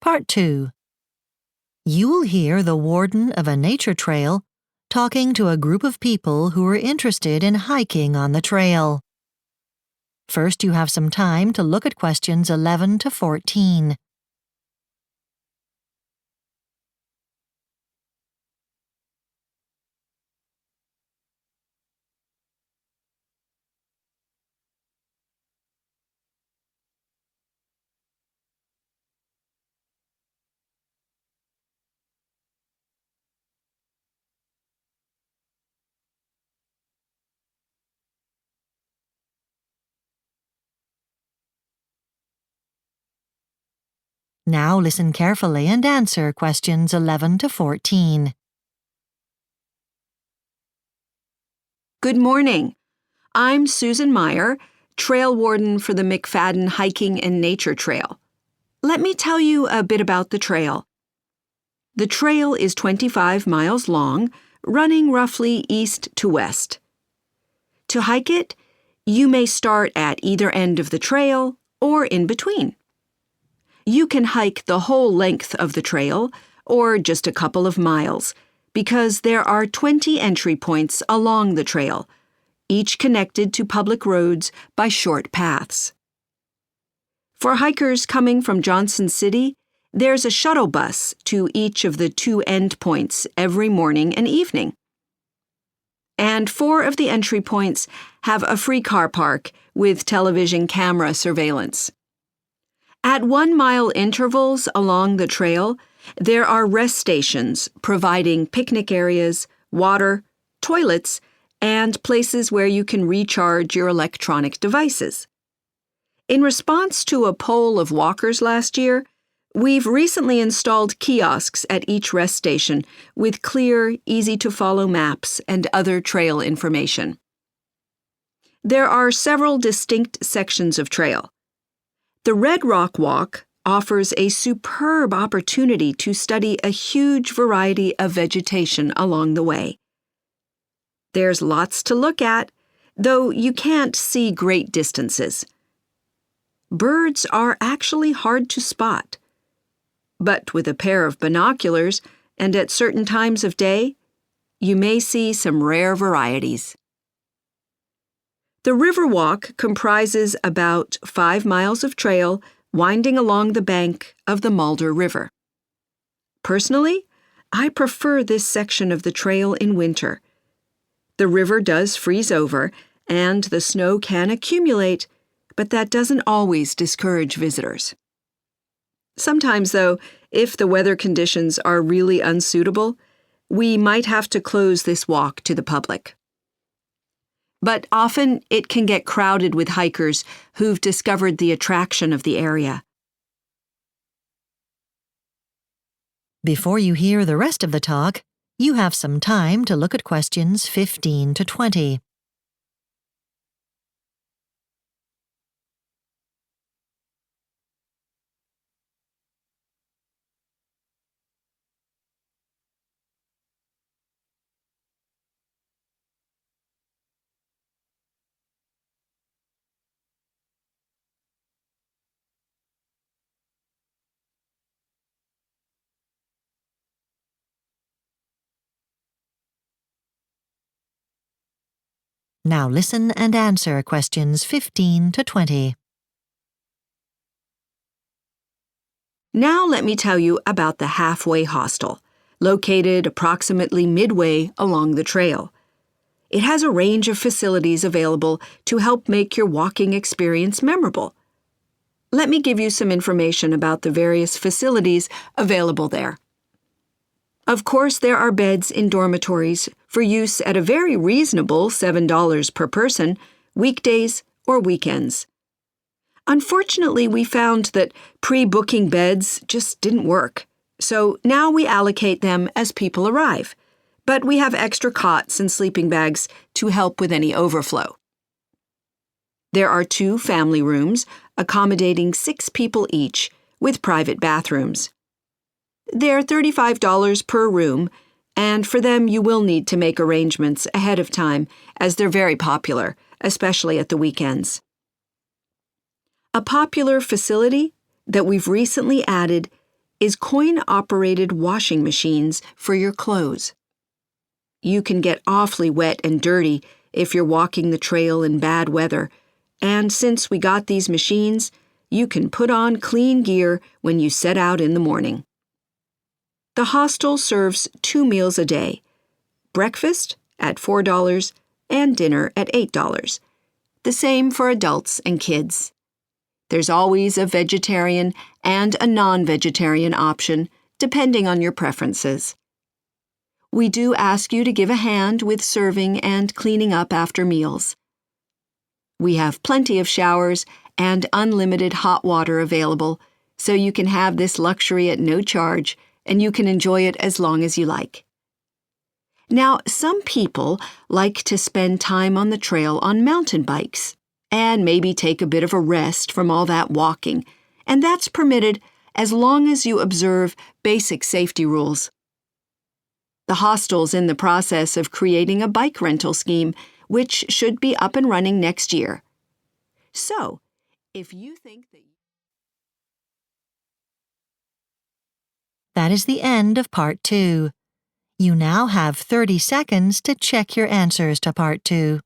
Part 2. You will hear the warden of a nature trail talking to a group of people who are interested in hiking on the trail. First, you have some time to look at questions 11 to 14. Now listen carefully and answer questions 11 to 14. Good morning. I'm Susan Meyer, trail warden for the McFadden Hiking and Nature Trail. Let me tell you a bit about the trail. The trail is 25 miles long, running roughly east to west. To hike it, you may start at either end of the trail or in between. You can hike the whole length of the trail or just a couple of miles because there are 20 entry points along the trail, each connected to public roads by short paths. For hikers coming from Johnson City, there's a shuttle bus to each of the 2 endpoints every morning and evening. And 4 of the entry points have a free car park with television camera surveillance. At 1-mile intervals along the trail, there are rest stations providing picnic areas, water, toilets, and places where you can recharge your electronic devices. In response to a poll of walkers last year, we've recently installed kiosks at each rest station with clear, easy-to-follow maps and other trail information. There are several distinct sections of trail. The Red Rock Walk offers a superb opportunity to study a huge variety of vegetation along the way. There's lots to look at, though you can't see great distances. Birds are actually hard to spot. But with a pair of binoculars and at certain times of day, you may see some rare varieties. The Riverwalk comprises about 5 miles of trail winding along the bank of the Mulder River. Personally, I prefer this section of the trail in winter. The river does freeze over, and the snow can accumulate, but that doesn't always discourage visitors. Sometimes, though, if the weather conditions are really unsuitable, we might have to close this walk to the public. But often it can get crowded with hikers who've discovered the attraction of the area. Before you hear the rest of the talk, you have some time to look at questions 15 to 20. Now listen and answer questions 15 to 20. Now let me tell you about the Halfway Hostel, located approximately midway along the trail. It has a range of facilities available to help make your walking experience memorable. Let me give you some information about the various facilities available there. Of course, there are beds in dormitories for use at a very reasonable $7 per person, weekdays or weekends. Unfortunately, we found that pre-booking beds just didn't work, so now we allocate them as people arrive, but we have extra cots and sleeping bags to help with any overflow. There are 2 family rooms accommodating 6 people each, with private bathrooms. They're $35 per room, and for them you will need to make arrangements ahead of time as they're very popular, especially at the weekends. A popular facility that we've recently added is coin-operated washing machines for your clothes. You can get awfully wet and dirty if you're walking the trail in bad weather, and since we got these machines, you can put on clean gear when you set out in the morning. The hostel serves 2 meals a day, breakfast at $4 and dinner at $8. The same for adults and kids. There's always a vegetarian and a non-vegetarian option, depending on your preferences. We do ask you to give a hand with serving and cleaning up after meals. We have plenty of showers and unlimited hot water available, so you can have this luxury at no charge, and you can enjoy it as long as you like. Now, some people like to spend time on the trail on mountain bikes and maybe take a bit of a rest from all that walking, and that's permitted as long as you observe basic safety rules. The hostel's in the process of creating a bike rental scheme, which should be up and running next year. So, if you think that... That is the end of Part 2. You now have 30 seconds to check your answers to Part 2.